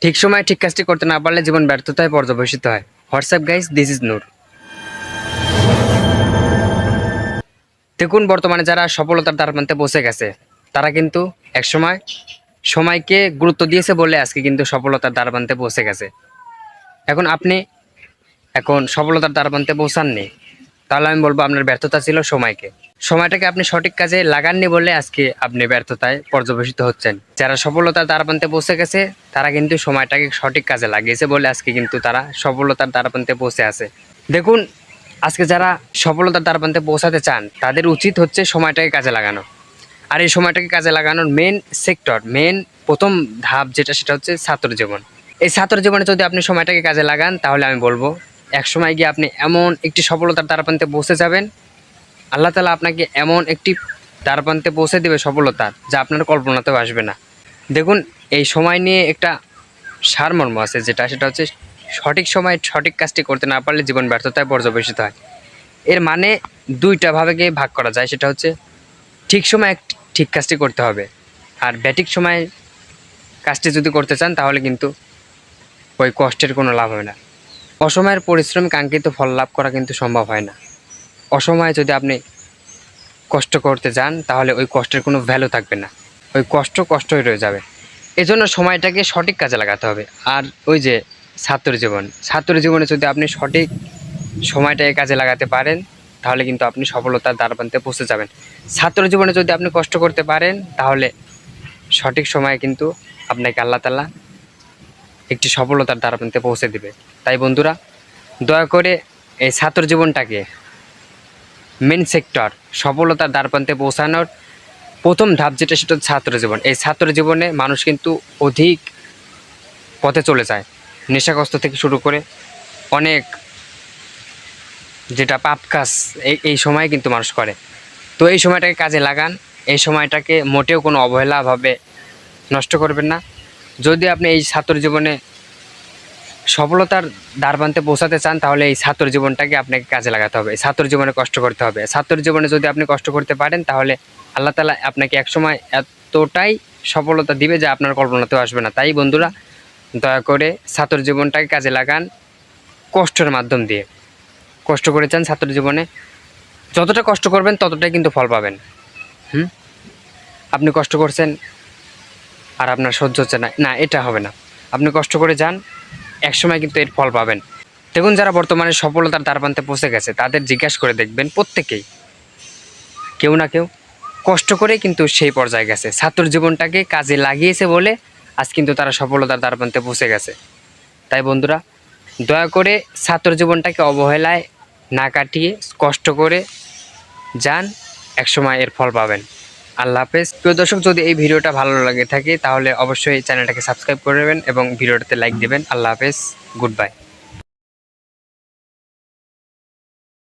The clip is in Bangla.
ঠিক সময়ে ঠিক কাজটি করতে না পারলে জীবন ব্যর্থতায় পর্যবসিত হয়। হোয়াটসঅ্যাপ গাইস, দিস ইজ নূর। দেখুন, বর্তমানে যারা সফলতার দ্বারপ্রান্তে পৌঁছে গেছে তারা কিন্তু একসময় সময়কে গুরুত্ব দিয়েছে বলে আজকে কিন্তু সফলতার দ্বারপ্রান্তে পৌঁছে গেছে। এখন সফলতার দ্বারপ্রান্তে পৌঁছাননি, তাহলে আমি বলবো আপনার ব্যর্থতা ছিল সময়টাকে আপনি সঠিক কাজে লাগাননি বলে আজকে আপনি ব্যর্থতায় পর্যবসিত হচ্ছেন। যারা সফলতার দ্বারপ্রান্তে পৌঁছে গেছে তারা কিন্তু সময়টাকে সঠিক কাজে লাগিয়েছে বলে আজকে কিন্তু তারা সফলতার দ্বারপ্রান্তে পৌঁছে আছে। দেখুন, আজকে যারা সফলতার দ্বারপ্রান্তে পৌঁছাতে চান তাদের উচিত হচ্ছে সময়টাকে কাজে লাগানো। আর এই সময়টাকে কাজে লাগানোর মেন প্রথম ধাপ যেটা, সেটা হচ্ছে ছাত্র জীবন। এই ছাত্র জীবনে যদি আপনি সময়টাকে কাজে লাগান তাহলে আমি বলবো এক সময় গিয়ে আপনি এমন একটি সফলতার দ্বারপ্রান্তে পৌঁছে যাবেন, আল্লাহ তাআলা আপনাকে এমন একটি দ্বারপ্রান্তে পৌঁছে দেবে সফলতার, যা আপনার কল্পনাতেও আসবে না। দেখুন, এই সময় নিয়ে একটা সারমর্ম আছে, সেটা হচ্ছে সঠিক সময়ে সঠিক কাজটি করতে না পারলে জীবন ব্যর্থতায় পর্যবসিত হয়। এর মানে দুইটা ভাবে ভাগ করা যায়, সেটা হচ্ছে ঠিক সময়ে ঠিক কাজটি করতে হবে, আর ব্যাঠিক সময়ে কাজটি যদি করতে চান তাহলে কিন্তু ওই কষ্টের কোনো লাভ হবে না। অসময়ের পরিশ্রম কাঙ্ক্ষিত ফল লাভ করা কিন্তু সম্ভব হয় না। অসময়ে যদি আপনি কষ্ট করতে যান তাহলে ওই কষ্টের কোনো ভ্যালু থাকবে না, ওই কষ্টই রয়ে যাবে। এজন্য সময়টাকে সঠিক কাজে লাগাতে হবে। আর ওই যে ছাত্র জীবনে যদি আপনি সঠিক সময়টাকে কাজে লাগাতে পারেন তাহলে কিন্তু আপনি সফলতার দ্বারপ্রান্তে পৌঁছে যাবেন। ছাত্র জীবনে যদি আপনি কষ্ট করতে পারেন তাহলে সঠিক সময়ে কিন্তু আপনাকে আল্লাহ তাআলা একটি সফলতার দ্বারপ্রান্তে পৌঁছে দিবে। তাই বন্ধুরা, দয়া করে এই ছাত্র জীবনটাকে মেন সেক্টর সফলতার দ্বারপ্রান্তে পৌঁছানোর প্রথম ধাপ যেটা, সেটা ছাত্র জীবন। এই ছাত্র জীবনে মানুষ কিন্তু অধিক পথে চলে যায়, নেশাগ্রস্ত থেকে শুরু করে অনেক যেটা পাপ কাজ এই সময় কিন্তু মানুষ করে। তো এই সময়টাকে কাজে লাগান, এই সময়টাকে মোটেও কোনো অবহেলাভাবে নষ্ট করবেন না। যদি আপনি এই ছাত্র জীবনে সফলতার দ্বারপ্রান্তে পৌঁছাতে চান তাহলে এই ছাত্র জীবনটাকে আপনাকে কাজে লাগাতে হবে, ছাত্র জীবনে কষ্ট করতে হবে। ছাত্র জীবনে যদি আপনি কষ্ট করতে পারেন তাহলে আল্লাহ তাআলা আপনাকে একসময় এতটাই সফলতা দিবে যে আপনার কল্পনাতেও আসবে না। তাই বন্ধুরা, দয়া করে ছাত্র জীবনটাকে কাজে লাগান কষ্টের মাধ্যম দিয়ে। কষ্ট করে চান ছাত্র জীবনে, যতটা কষ্ট করবেন ততটাই কিন্তু ফল পাবেন। আপনি কষ্ট করছেন আর আপনার সহ্য হচ্ছে না, না, এটা হবে না। আপনি কষ্ট করে যান, একসময় কিন্তু এর ফল পাবেন। দেখুন, যারা বর্তমানে সফলতার দ্বারপ্রান্তে পৌঁছে গেছে তাদের জিজ্ঞাসা করে দেখবেন, প্রত্যেকেই কেউ না কেউ কষ্ট করে কিন্তু সেই পর্যায়ে গেছে। ছাত্র জীবনটাকে কাজে লাগিয়েছে বলে আজ কিন্তু তারা সফলতার দ্বারপ্রান্তে পৌঁছে গেছে। তাই বন্ধুরা, দয়া করে ছাত্র জীবনটাকে অবহেলায় না কাটিয়ে কষ্ট করে যান, একসময় এর ফল পাবেন। আল্লাহ হাফেজ। প্রিয় দর্শক, যদি এই ভিডিওটা ভালো লাগে থাকে তাহলে অবশ্যই চ্যানেলটাকে সাবস্ক্রাইব করে নেবেন এবং ভিডিওটাতে লাইক দেবেন। আল্লাহ হাফেজ, গুড বাই।